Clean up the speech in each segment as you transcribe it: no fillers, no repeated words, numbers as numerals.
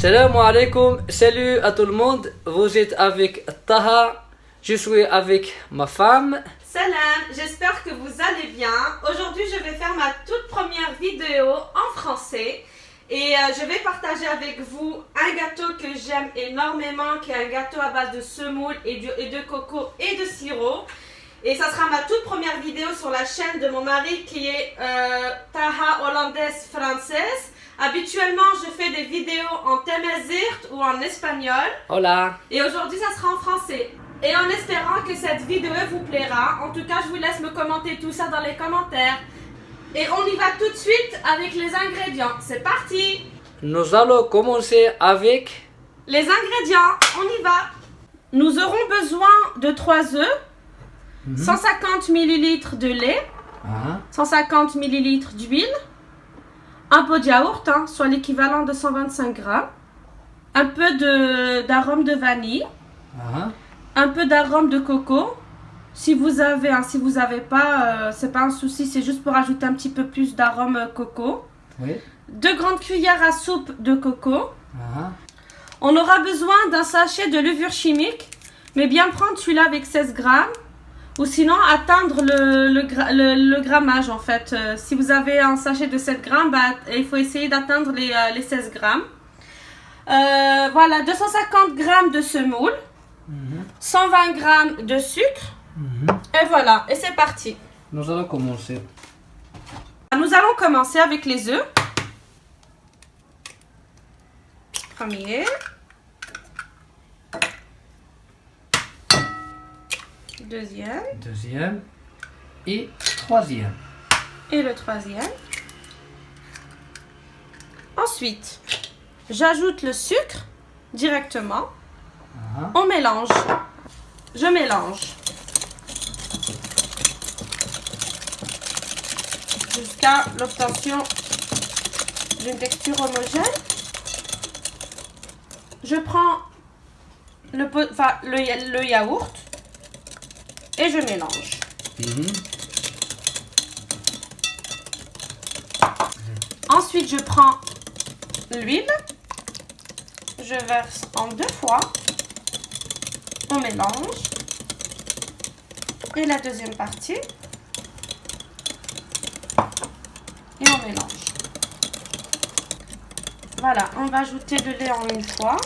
Salam alaikum, salut à tout le monde, vous êtes avec Taha, je suis avec ma femme. Salam, j'espère que vous allez bien. Aujourd'hui je vais faire ma toute première vidéo en français et je vais partager avec vous un gâteau que j'aime énormément, qui est un gâteau à base de semoule et de coco et de sirop. Et ça sera ma toute première vidéo sur la chaîne de mon mari qui est Taha hollandaise française. Habituellement, je fais des vidéos en tamazight ou en espagnol. Hola. Et aujourd'hui, ça sera en français. Et en espérant que cette vidéo vous plaira, en tout cas, je vous laisse me commenter tout ça dans les commentaires. Et on y va tout de suite avec les ingrédients. C'est parti! Nous allons commencer avec les ingrédients. On y va. Nous aurons besoin de 3 œufs, 150 ml de lait, 150 ml d'huile, un pot de yaourt, soit l'équivalent de 125 grammes, un peu d'arôme de vanille, un peu d'arôme de coco. Si vous avez, si vous n'avez pas, c'est pas un souci, c'est juste pour ajouter un petit peu plus d'arôme coco. Oui. 2 grandes cuillères à soupe de coco. On aura besoin d'un sachet de levure chimique, mais bien prendre celui-là avec 16 grammes. Ou sinon atteindre le grammage en fait. Si vous avez un sachet de 7 grammes, il faut essayer d'atteindre les 16 grammes. Voilà, 250 grammes de semoule, 120 grammes de sucre. Et voilà, et c'est parti. Nous allons commencer. Nous allons commencer avec les œufs. Premier. Deuxième. Et troisième. Et le troisième. Ensuite, j'ajoute le sucre directement. On mélange. Je mélange. Jusqu'à l'obtention d'une texture homogène. Je prends le yaourt. Et je mélange. Ensuite, je prends l'huile. Je verse en 2 fois. On mélange. Et la deuxième partie. Et on mélange. Voilà, on va ajouter le lait en une fois.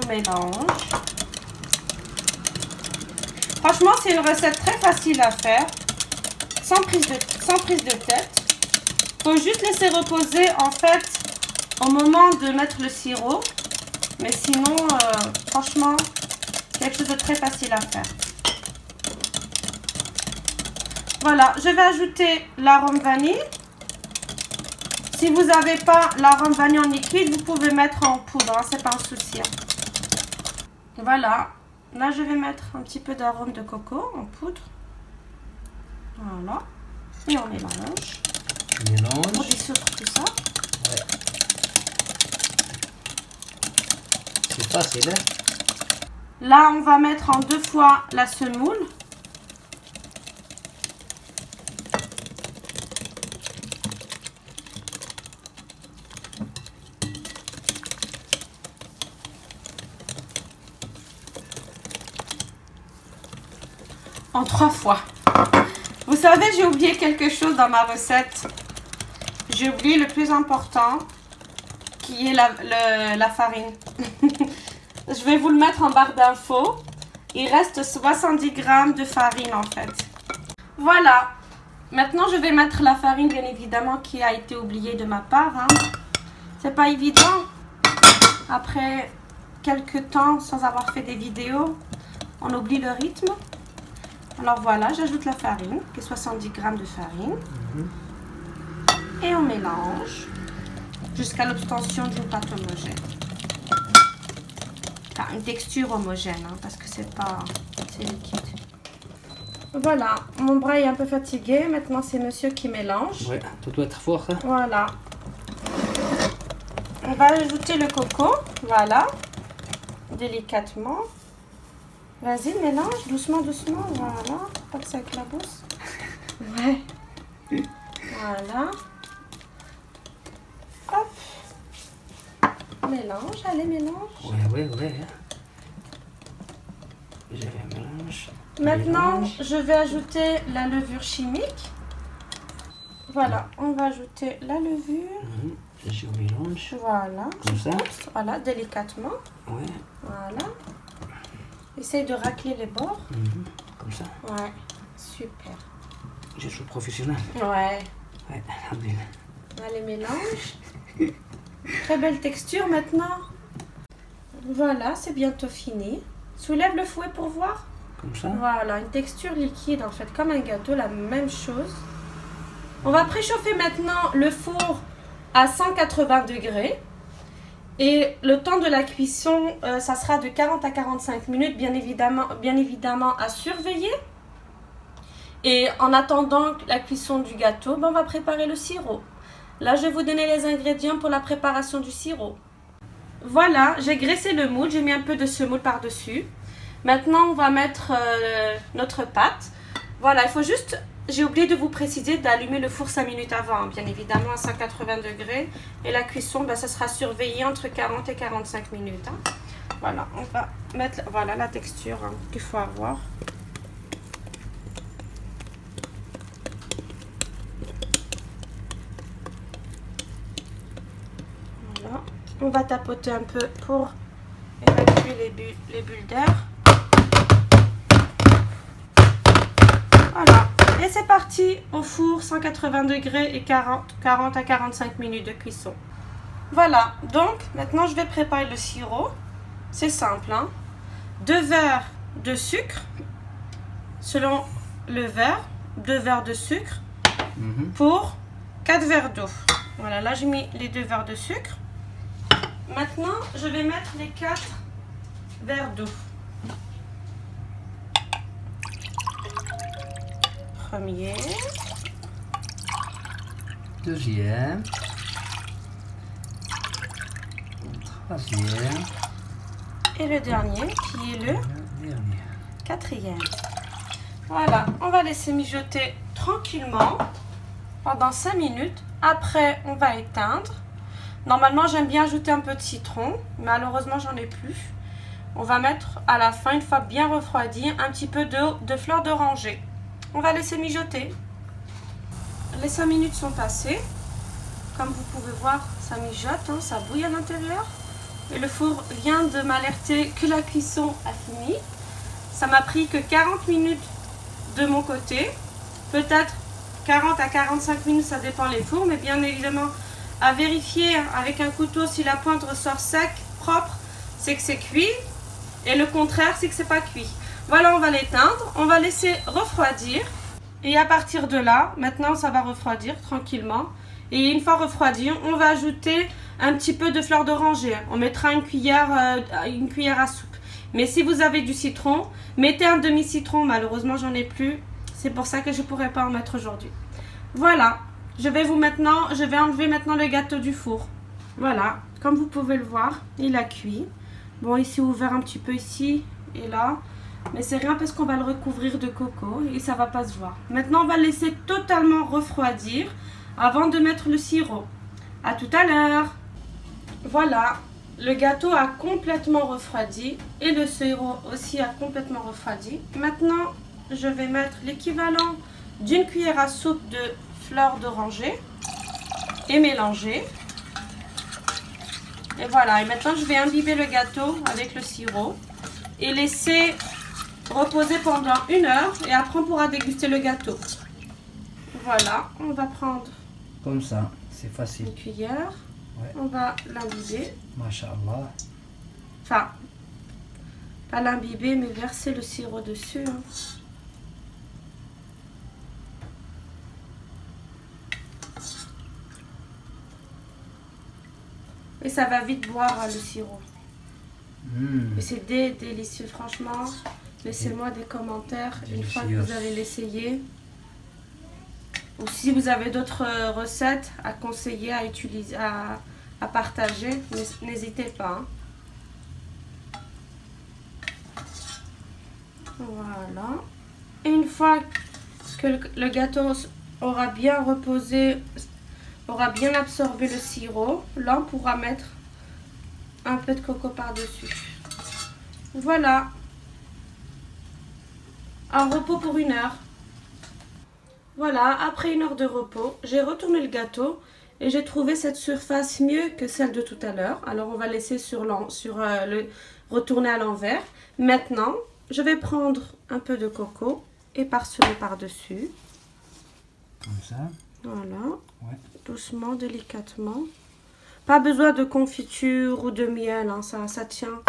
On mélange. Franchement, c'est une recette très facile à faire, sans prise de tête. Faut juste laisser reposer en fait au moment de mettre le sirop. Mais sinon, franchement, c'est quelque chose de très facile à faire. Voilà, je vais ajouter l'arôme vanille. Si vous n'avez pas l'arôme vanille en liquide, vous pouvez mettre en poudre, c'est pas un souci. Voilà. Là, je vais mettre un petit peu d'arôme de coco en poudre. Voilà. Et on mélange. On dissoudre tout ça. Ouais. C'est facile, hein? Là, on va mettre en 2 fois la semoule. En 3 fois. Vous savez, j'ai oublié quelque chose dans ma recette. J'ai oublié le plus important, qui est la farine. Je vais vous le mettre en barre d'infos. Il reste 70 grammes de farine en fait. Voilà. Maintenant, je vais mettre la farine, bien évidemment, qui a été oubliée de ma part. C'est pas évident. Après quelques temps sans avoir fait des vidéos, on oublie le rythme. Alors voilà, j'ajoute la farine, qui est 70 grammes de farine. Et on mélange jusqu'à l'obtention d'une pâte homogène. Enfin, une texture homogène, parce que c'est liquide. Voilà, mon bras est un peu fatigué. Maintenant, c'est monsieur qui mélange. Oui, tout doit être fort. Hein? Voilà. On va ajouter le coco, voilà, délicatement. Vas-y, mélange, doucement, doucement, voilà. Pas que ça éclabousse. Ouais. Voilà. Hop. Mélange, allez, mélange. Ouais. Je mélange. Maintenant, Mélange. je vais ajouter la levure chimique. Voilà, on va ajouter la levure. Je mélange. Voilà. Comme ça. Voilà, délicatement. Ouais. Voilà. Essaye de racler les bords. Comme ça. Ouais, super. Je suis professionnel. Ouais. Ouais, alhamdulillah. Allez, mélange. Très belle texture maintenant. Voilà, c'est bientôt fini. Soulève le fouet pour voir. Comme ça. Voilà, une texture liquide en fait, comme un gâteau, la même chose. On va préchauffer maintenant le four à 180 degrés. Et le temps de la cuisson, ça sera de 40 à 45 minutes, bien évidemment à surveiller. Et en attendant la cuisson du gâteau, on va préparer le sirop. Là, je vais vous donner les ingrédients pour la préparation du sirop. Voilà, j'ai graissé le moule, j'ai mis un peu de semoule par-dessus. Maintenant, on va mettre notre pâte. Voilà, il faut juste, j'ai oublié de vous préciser d'allumer le four 5 minutes avant, bien évidemment à 180 degrés. Et la cuisson, ça sera surveillé entre 40 et 45 minutes. Voilà, on va mettre voilà, la texture qu'il faut avoir. Voilà. On va tapoter un peu pour évacuer les bulles d'air. Voilà. Et c'est parti au four 180 degrés et 40 à 45 minutes de cuisson. Voilà. Donc, maintenant, je vais préparer le sirop. C'est simple. 2 verres de sucre. Selon le verre, 2 verres de sucre pour 4 verres d'eau. Voilà, là, j'ai mis les 2 verres de sucre. Maintenant, je vais mettre les 4 verres d'eau. Premier. Deuxième. Troisième. Et le dernier, qui est le Dernier. 4e. Voilà, on va laisser mijoter tranquillement pendant 5 minutes. Après, on va éteindre. Normalement, j'aime bien ajouter un peu de citron. Malheureusement, j'en ai plus. On va mettre à la fin, une fois bien refroidi, un petit peu de fleur d'oranger. On va laisser mijoter. Les 5 minutes sont passées. Comme vous pouvez voir, ça mijote, ça bouille à l'intérieur. Et le four vient de m'alerter que la cuisson a fini. Ça m'a pris que 40 minutes de mon côté. Peut-être 40 à 45 minutes, ça dépend les fours. Mais bien évidemment, à vérifier avec un couteau si la pointe ressort sec, propre, c'est que c'est cuit. Et le contraire, c'est que c'est pas cuit. Voilà, on va l'éteindre. On va laisser refroidir. Et à partir de là, maintenant, ça va refroidir tranquillement. Et une fois refroidi, on va ajouter un petit peu de fleur d'oranger. On mettra une cuillère à soupe. Mais si vous avez du citron, mettez un demi-citron. Malheureusement, j'en ai plus. C'est pour ça que je ne pourrai pas en mettre aujourd'hui. Voilà. Je vais enlever maintenant le gâteau du four. Voilà. Comme vous pouvez le voir, il a cuit. Bon, ici ouvert un petit peu ici et là. Mais c'est rien parce qu'on va le recouvrir de coco et ça va pas se voir. Maintenant, on va le laisser totalement refroidir avant de mettre le sirop. À tout à l'heure. Voilà, le gâteau a complètement refroidi et le sirop aussi a complètement refroidi. Maintenant, je vais mettre l'équivalent d'une cuillère à soupe de fleur d'oranger et mélanger. Et voilà, et maintenant je vais imbiber le gâteau avec le sirop et laisser reposer pendant 1 heure et après on pourra déguster le gâteau. Voilà, on va prendre Comme ça, c'est facile. une cuillère, Ouais. on va l'imbiber, Masha'Allah. enfin, pas l'imbiber mais verser le sirop dessus. Et ça va vite boire le sirop. Et c'est délicieux, franchement. Laissez-moi des commentaires une fois que vous allez l'essayer. Ou si vous avez d'autres recettes à conseiller, à utiliser, à partager, n'hésitez pas. Voilà. Et une fois que le gâteau aura bien reposé, aura bien absorbé le sirop, là on pourra mettre un peu de coco par-dessus. Voilà. Un repos pour 1 heure. Voilà, après 1 heure de repos, j'ai retourné le gâteau et j'ai trouvé cette surface mieux que celle de tout à l'heure. Alors on va laisser retourner à l'envers. Maintenant, je vais prendre un peu de coco et parsemer par-dessus. Comme ça. Voilà. Ouais. Doucement, délicatement. Pas besoin de confiture ou de miel, hein, ça tient.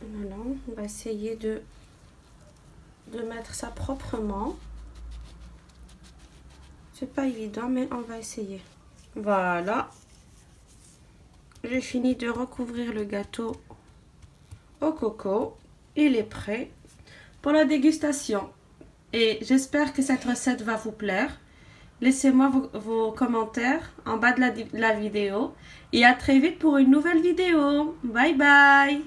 Voilà, on va essayer de mettre ça proprement. C'est pas évident, mais on va essayer. Voilà. J'ai fini de recouvrir le gâteau au coco. Il est prêt pour la dégustation. Et j'espère que cette recette va vous plaire. Laissez-moi vos commentaires en bas de la vidéo. Et à très vite pour une nouvelle vidéo. Bye bye!